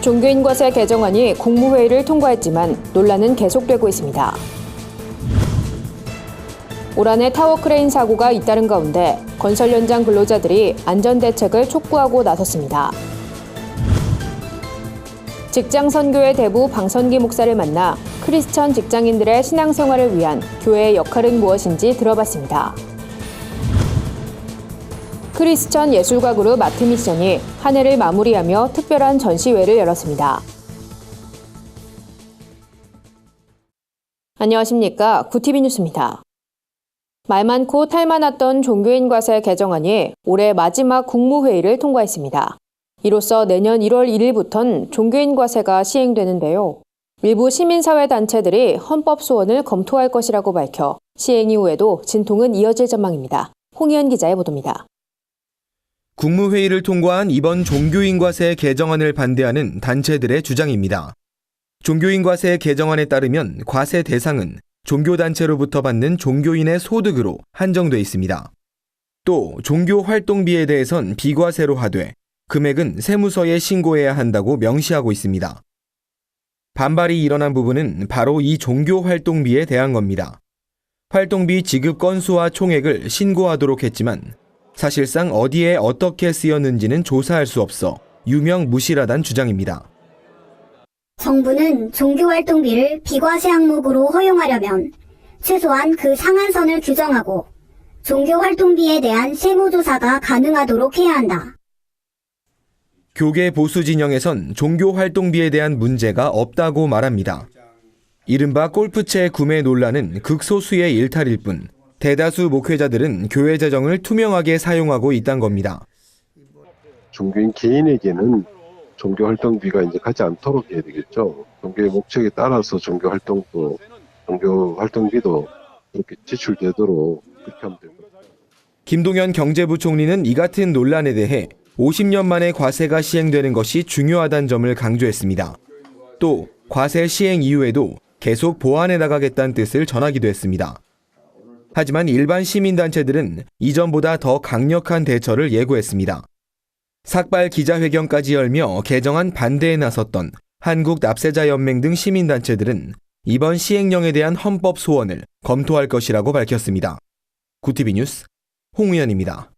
종교인 과세 개정안이 국무회의를 통과했지만 논란은 계속되고 있습니다. 올 한해 타워크레인 사고가 잇따른 가운데 건설 현장 근로자들이 안전대책을 촉구하고 나섰습니다. 직장 선교의 대부 방선기 목사를 만나 크리스천 직장인들의 신앙생활을 위한 교회의 역할은 무엇인지 들어봤습니다. 크리스천 예술가 그룹 아트미션이 한 해를 마무리하며 특별한 전시회를 열었습니다. 안녕하십니까. 구티비 뉴스입니다. 말 많고 탈 많았던 종교인 과세 개정안이 올해 마지막 국무회의를 통과했습니다. 이로써 내년 1월 1일부터는 종교인 과세가 시행되는데요. 일부 시민사회 단체들이 헌법 소원을 검토할 것이라고 밝혀 시행 이후에도 진통은 이어질 전망입니다. 홍희연 기자의 보도입니다. 국무회의를 통과한 이번 종교인 과세 개정안을 반대하는 단체들의 주장입니다. 종교인 과세 개정안에 따르면 과세 대상은 종교단체로부터 받는 종교인의 소득으로 한정돼 있습니다. 또 종교 활동비에 대해선 비과세로 하되 금액은 세무서에 신고해야 한다고 명시하고 있습니다. 반발이 일어난 부분은 바로 이 종교 활동비에 대한 겁니다. 활동비 지급 건수와 총액을 신고하도록 했지만 사실상 어디에 어떻게 쓰였는지는 조사할 수 없어 유명무실하단 주장입니다. 정부는 종교활동비를 비과세 항목으로 허용하려면 최소한 그 상한선을 규정하고 종교활동비에 대한 세무조사가 가능하도록 해야 한다. 교계 보수 진영에선 종교활동비에 대한 문제가 없다고 말합니다. 이른바 골프채 구매 논란은 극소수의 일탈일 뿐 대다수 목회자들은 교회 재정을 투명하게 사용하고 있다는 겁니다. 종교인 개인에게는 종교활동비가 이제 가지 않도록 해야 되겠죠. 종교의 목적에 따라서 종교활동비도 그렇게 지출되도록 그렇게 하면 됩니다. 김동연 경제부총리는 이 같은 논란에 대해 50년 만에 과세가 시행되는 것이 중요하다는 점을 강조했습니다. 또 과세 시행 이후에도 계속 보완해 나가겠다는 뜻을 전하기도 했습니다. 하지만 일반 시민단체들은 이전보다 더 강력한 대처를 예고했습니다. 삭발 기자회견까지 열며 개정안 반대에 나섰던 한국납세자연맹 등 시민단체들은 이번 시행령에 대한 헌법 소원을 검토할 것이라고 밝혔습니다. 구티비 뉴스 홍우연입니다.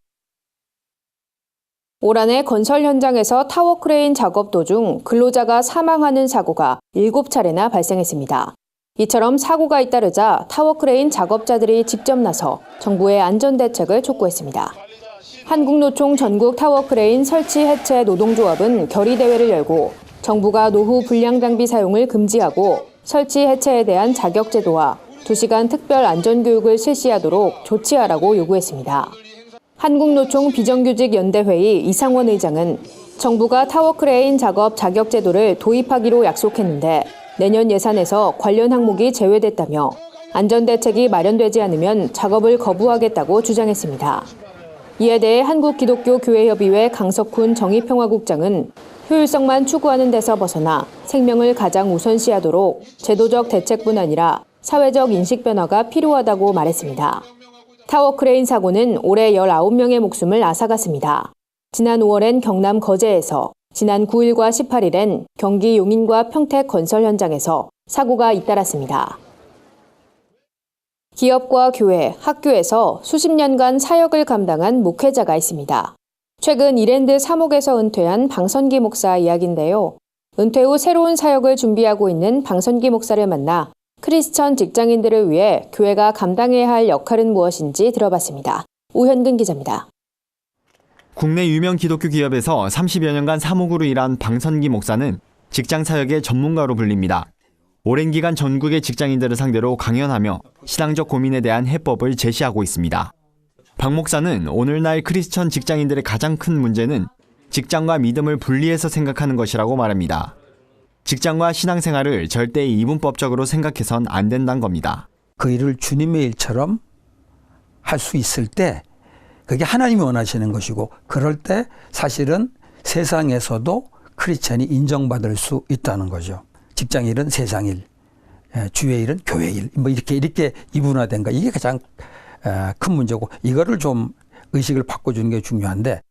올 한해 건설 현장에서 타워크레인 작업 도중 근로자가 사망하는 사고가 7차례나 발생했습니다. 이처럼 사고가 잇따르자 타워크레인 작업자들이 직접 나서 정부의 안전대책을 촉구했습니다. 한국노총 전국 타워크레인 설치 해체 노동조합은 결의대회를 열고 정부가 노후 불량 장비 사용을 금지하고 설치 해체에 대한 자격제도와 2시간 특별 안전교육을 실시하도록 조치하라고 요구했습니다. 한국노총 비정규직연대회의 이상원 의장은 정부가 타워크레인 작업 자격제도를 도입하기로 약속했는데 내년 예산에서 관련 항목이 제외됐다며 안전대책이 마련되지 않으면 작업을 거부하겠다고 주장했습니다. 이에 대해 한국기독교교회협의회 강석훈 정의평화국장은 효율성만 추구하는 데서 벗어나 생명을 가장 우선시하도록 제도적 대책뿐 아니라 사회적 인식 변화가 필요하다고 말했습니다. 타워크레인 사고는 올해 19명의 목숨을 앗아갔습니다. 지난 5월엔 경남 거제에서, 지난 9일과 18일엔 경기 용인과 평택 건설 현장에서 사고가 잇따랐습니다. 기업과 교회, 학교에서 수십 년간 사역을 감당한 목회자가 있습니다. 최근 이랜드 사목에서 은퇴한 방선기 목사 이야기인데요. 은퇴 후 새로운 사역을 준비하고 있는 방선기 목사를 만나 크리스천 직장인들을 위해 교회가 감당해야 할 역할은 무엇인지 들어봤습니다. 우현근 기자입니다. 국내 유명 기독교 기업에서 30여 년간 사목으로 일한 방선기 목사는 직장 사역의 전문가로 불립니다. 오랜 기간 전국의 직장인들을 상대로 강연하며 신앙적 고민에 대한 해법을 제시하고 있습니다. 박 목사는 오늘날 크리스천 직장인들의 가장 큰 문제는 직장과 믿음을 분리해서 생각하는 것이라고 말합니다. 직장과 신앙생활을 절대 이분법적으로 생각해선 안 된다는 겁니다. 그 일을 주님의 일처럼 할 수 있을 때 그게 하나님이 원하시는 것이고, 그럴 때 사실은 세상에서도 크리스천이 인정받을 수 있다는 거죠. 직장 일은 세상 일, 주의 일은 교회 일, 뭐 이렇게 이분화된 거, 이게 가장 큰 문제고, 이거를 좀 의식을 바꿔주는 게 중요한데.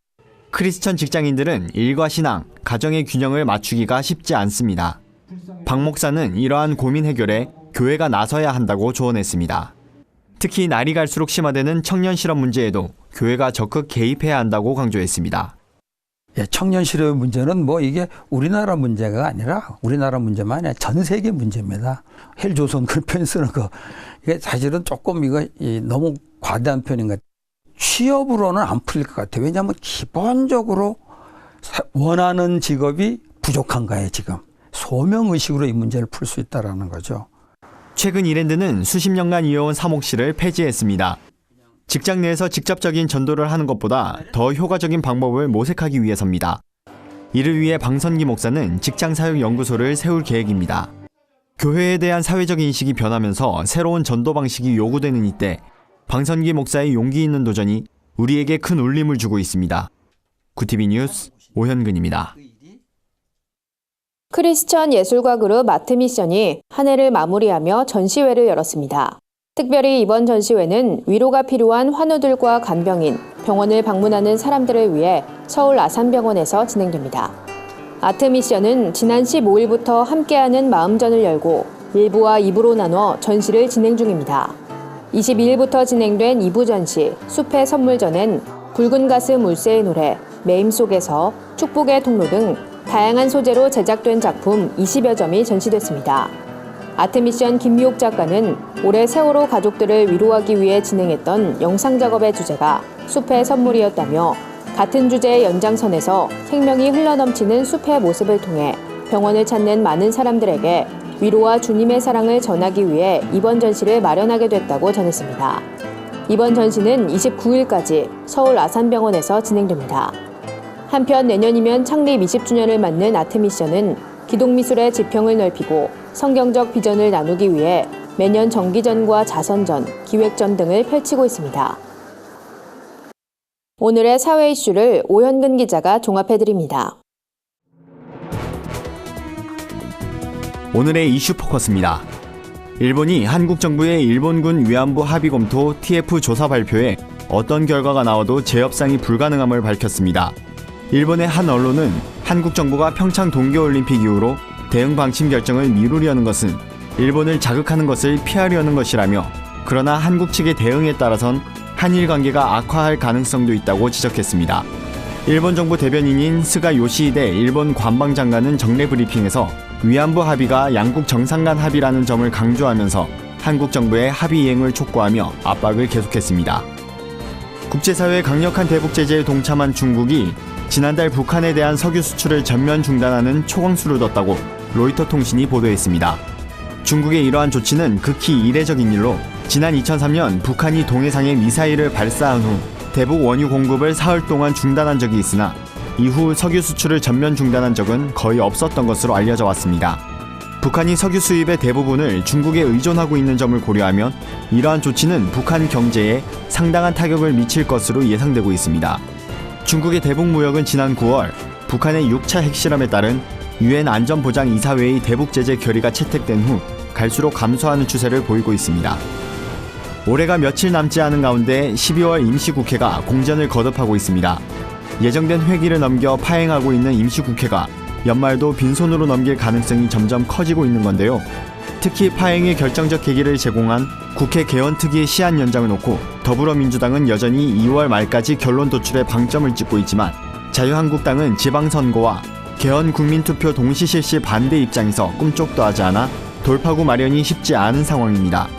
크리스천 직장인들은 일과 신앙, 가정의 균형을 맞추기가 쉽지 않습니다. 박 목사는 이러한 고민 해결에 교회가 나서야 한다고 조언했습니다. 특히 날이 갈수록 심화되는 청년 실업 문제에도 교회가 적극 개입해야 한다고 강조했습니다. 청년 실업의 문제는 뭐 이게 우리나라 문제가 아니라 우리나라 문제만 아니라 전 세계 문제입니다. 헬조선 그 표현 쓰는 거 이게 사실은 조금 이거 너무 과대한 표현인 것 같아요. 취업으로는 안 풀릴 것 같아요. 왜냐하면 기본적으로 원하는 직업이 부족한 거예요. 지금 소명의식으로 이 문제를 풀 수 있다는 거죠. 최근 이랜드는 수십 년간 이어온 사목실을 폐지했습니다. 직장 내에서 직접적인 전도를 하는 것보다 더 효과적인 방법을 모색하기 위해서입니다. 이를 위해 방선기 목사는 직장사역연구소를 세울 계획입니다. 교회에 대한 사회적 인식이 변하면서 새로운 전도 방식이 요구되는 이때 방선기 목사의 용기 있는 도전이 우리에게 큰 울림을 주고 있습니다. 구티비 뉴스 오현근입니다. 크리스천 예술가 그룹 아트미션이 한 해를 마무리하며 전시회를 열었습니다. 특별히 이번 전시회는 위로가 필요한 환우들과 간병인, 병원을 방문하는 사람들을 위해 서울 아산병원에서 진행됩니다. 아트미션은 지난 15일부터 함께하는 마음전을 열고 1부와 2부로 나눠 전시를 진행 중입니다. 22일부터 진행된 2부 전시 숲의 선물전엔 붉은 가슴 울새의 노래, 매임 속에서 축복의 통로 등 다양한 소재로 제작된 작품 20여 점이 전시됐습니다. 아트미션 김미옥 작가는 올해 세월호 가족들을 위로하기 위해 진행했던 영상 작업의 주제가 숲의 선물이었다며 같은 주제의 연장선에서 생명이 흘러넘치는 숲의 모습을 통해 병원을 찾는 많은 사람들에게 위로와 주님의 사랑을 전하기 위해 이번 전시를 마련하게 됐다고 전했습니다. 이번 전시는 29일까지 서울 아산병원에서 진행됩니다. 한편 내년이면 창립 20주년을 맞는 아트미션은 기독미술의 지평을 넓히고 성경적 비전을 나누기 위해 매년 정기전과 자선전, 기획전 등을 펼치고 있습니다. 오늘의 사회 이슈를 오현근 기자가 종합해드립니다. 오늘의 이슈 포커스입니다. 일본이 한국 정부의 일본군 위안부 합의 검토 TF 조사 발표에 어떤 결과가 나와도 재협상이 불가능함을 밝혔습니다. 일본의 한 언론은 한국 정부가 평창 동계올림픽 이후로 대응 방침 결정을 미루려는 것은 일본을 자극하는 것을 피하려는 것이라며, 그러나 한국 측의 대응에 따라선 한일 관계가 악화할 가능성도 있다고 지적했습니다. 일본 정부 대변인인 스가 요시히데 일본 관방장관은 정례 브리핑에서 위안부 합의가 양국 정상 간 합의라는 점을 강조하면서 한국 정부의 합의 이행을 촉구하며 압박을 계속했습니다. 국제사회의 강력한 대북 제재에 동참한 중국이 지난달 북한에 대한 석유 수출을 전면 중단하는 초강수를 뒀다고 로이터 통신이 보도했습니다. 중국의 이러한 조치는 극히 이례적인 일로 지난 2003년 북한이 동해상에 미사일을 발사한 후 대북 원유 공급을 사흘 동안 중단한 적이 있으나 이후 석유 수출을 전면 중단한 적은 거의 없었던 것으로 알려져 왔습니다. 북한이 석유 수입의 대부분을 중국에 의존하고 있는 점을 고려하면 이러한 조치는 북한 경제에 상당한 타격을 미칠 것으로 예상되고 있습니다. 중국의 대북 무역은 지난 9월 북한의 6차 핵실험에 따른 유엔 안전보장이사회의 대북 제재 결의가 채택된 후 갈수록 감소하는 추세를 보이고 있습니다. 올해가 며칠 남지 않은 가운데 12월 임시국회가 공전을 거듭하고 있습니다. 예정된 회기를 넘겨 파행하고 있는 임시국회가 연말도 빈손으로 넘길 가능성이 점점 커지고 있는 건데요. 특히 파행의 결정적 계기를 제공한 국회 개원특위의 시한 연장을 놓고 더불어민주당은 여전히 2월 말까지 결론 도출에 방점을 찍고 있지만, 자유한국당은 지방선거와 개헌 국민투표 동시 실시 반대 입장에서 꿈쩍도 하지 않아 돌파구 마련이 쉽지 않은 상황입니다.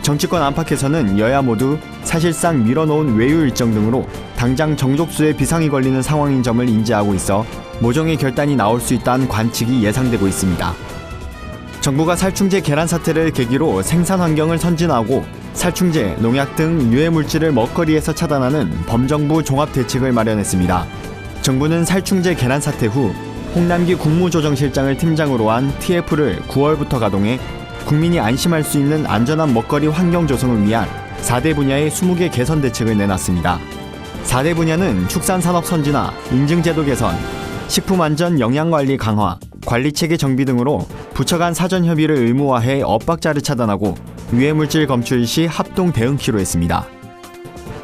정치권 안팎에서는 여야 모두 사실상 밀어놓은 외유 일정 등으로 당장 정족수에 비상이 걸리는 상황인 점을 인지하고 있어 모종의 결단이 나올 수 있다는 관측이 예상되고 있습니다. 정부가 살충제 계란 사태를 계기로 생산 환경을 선진화하고 살충제, 농약 등 유해 물질을 먹거리에서 차단하는 범정부 종합 대책을 마련했습니다. 정부는 살충제 계란 사태 후 홍남기 국무조정실장을 팀장으로 한 TF를 9월부터 가동해 국민이 안심할 수 있는 안전한 먹거리 환경 조성을 위한 4대 분야의 20개 개선 대책을 내놨습니다. 4대 분야는 축산산업 선진화, 인증제도 개선, 식품안전 영양관리 강화, 관리체계 정비 등으로 부처 간 사전 협의를 의무화해 엇박자를 차단하고 유해물질 검출 시 합동 대응키로 했습니다.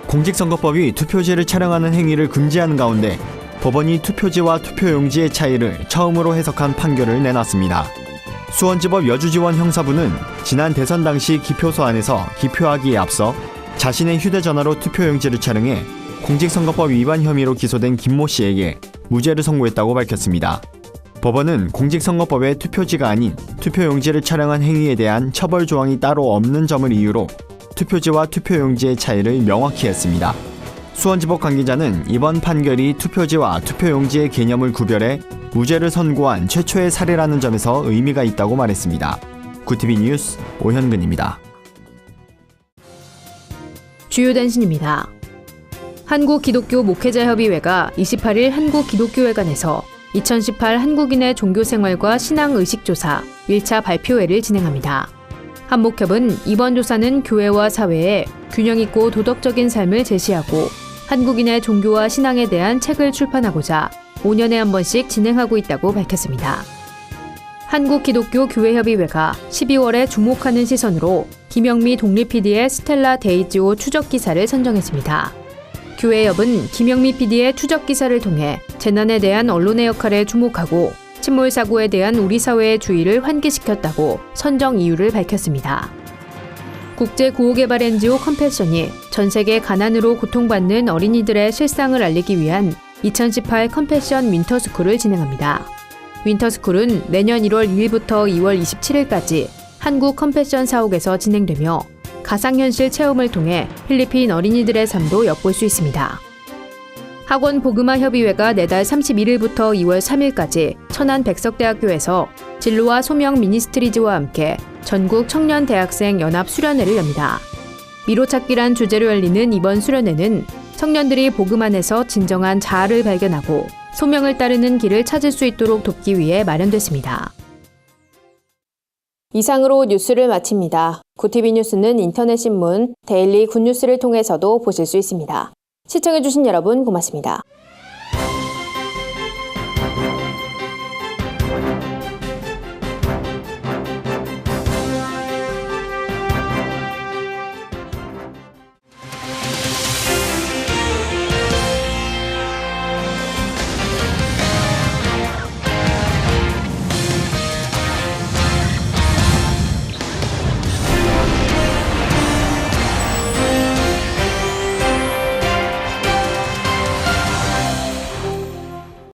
공직선거법이 투표지를 촬영하는 행위를 금지하는 가운데 법원이 투표지와 투표용지의 차이를 처음으로 해석한 판결을 내놨습니다. 수원지법 여주지원 형사부는 지난 대선 당시 기표소 안에서 기표하기에 앞서 자신의 휴대전화로 투표용지를 촬영해 공직선거법 위반 혐의로 기소된 김모 씨에게 무죄를 선고했다고 밝혔습니다. 법원은 공직선거법의 투표지가 아닌 투표용지를 촬영한 행위에 대한 처벌 조항이 따로 없는 점을 이유로 투표지와 투표용지의 차이를 명확히 했습니다. 수원지법 관계자는 이번 판결이 투표지와 투표용지의 개념을 구별해 무죄를 선고한 최초의 사례라는 점에서 의미가 있다고 말했습니다. 구티비 뉴스 오현근입니다. 주요 단신입니다. 한국기독교목회자협의회가 28일 한국기독교회관에서 2018 한국인의 종교생활과 신앙의식조사 1차 발표회를 진행합니다. 한목협은 이번 조사는 교회와 사회에 균형 있고 도덕적인 삶을 제시하고 한국인의 종교와 신앙에 대한 책을 출판하고자 5년에 한 번씩 진행하고 있다고 밝혔습니다. 한국기독교교회협의회가 12월에 주목하는 시선으로 김영미 독립PD의 스텔라 데이지오 추적기사를 선정했습니다. 교회협은 김영미 PD의 추적기사를 통해 재난에 대한 언론의 역할에 주목하고 침몰사고에 대한 우리 사회의 주의를 환기시켰다고 선정 이유를 밝혔습니다. 국제구호개발 NGO 컴패션이 전 세계 가난으로 고통받는 어린이들의 실상을 알리기 위한 2018 컴패션 윈터스쿨을 진행합니다. 윈터스쿨은 내년 1월 2일부터 2월 27일까지 한국 컴패션 사옥에서 진행되며 가상현실 체험을 통해 필리핀 어린이들의 삶도 엿볼 수 있습니다. 학원 복음화 협의회가 내달 31일부터 2월 3일까지 천안 백석대학교에서 진로와 소명 미니스트리즈와 함께 전국 청년 대학생 연합 수련회를 엽니다. 미로찾기란 주제로 열리는 이번 수련회는 청년들이 복음 안에서 진정한 자아를 발견하고 소명을 따르는 길을 찾을 수 있도록 돕기 위해 마련됐습니다. 이상으로 뉴스를 마칩니다. 구티비 뉴스는 인터넷 신문 데일리 굿뉴스를 통해서도 보실 수 있습니다. 시청해주신 여러분 고맙습니다.